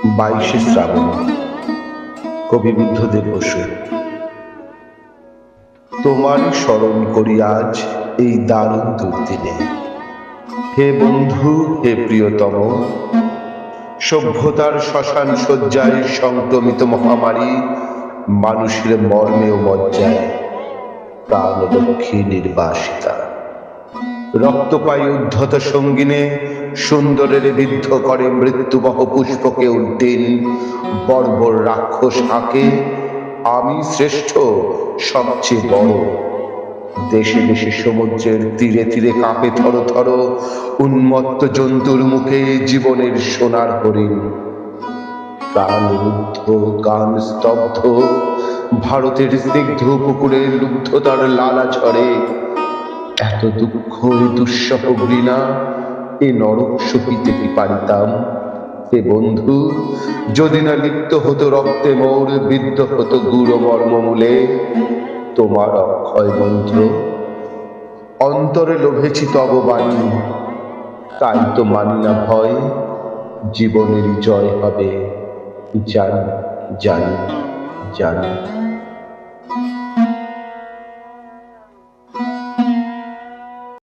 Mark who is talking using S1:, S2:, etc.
S1: 22শে শ্রাবণ। কবি বুদ্ধদেব বসু। তোমারই স্মরণ করি আজ এই দারুণ দুর্দিনে। হে বন্ধু, হে প্রিয়তম, সভ্যতার শ্মশান শয্যায় সংক্রমিত মহামারী মানুষের মর্মে ও মজ্জায় প্রাণলক্ষ্মী নির্বাসিতা। রক্তপায়ী উদ্ধত সঙ্গিনে সুন্দরের বিদ্ধ করে মৃত্যুবহ পুষ্পকে উড্ডীন বর্বর রাক্ষস হাঁকে আমি শ্রেষ্ঠ, সবচেয়ে বড়। দেশে দেশে সমুদ্রের তীরে তীরে কাঁপে থর থর উন্মত্ত জন্তুর মুখে জীবনের সোনার হরিণ। প্রাণ রুদ্ধ, গান স্তব্ধ, ভারতের স্নিগ্ধ পুকুরে লুব্ধতার লালা ঝরে। এত দুঃখ, এ দুঃসহ ঘৃণা, এ নরক সহিতে কি পারিতাম? হে বন্ধু, যদি না লিপ্ত হতো রক্তে মোর, বিদ্ধ হতো গুড় মর্মমূলে তোমার অক্ষয় মন্ত্র। অন্তরে লোভেছি তব বাণী, তাই তো মানি না ভয়, জীবনের জয় হবে, জানি জানি জানি।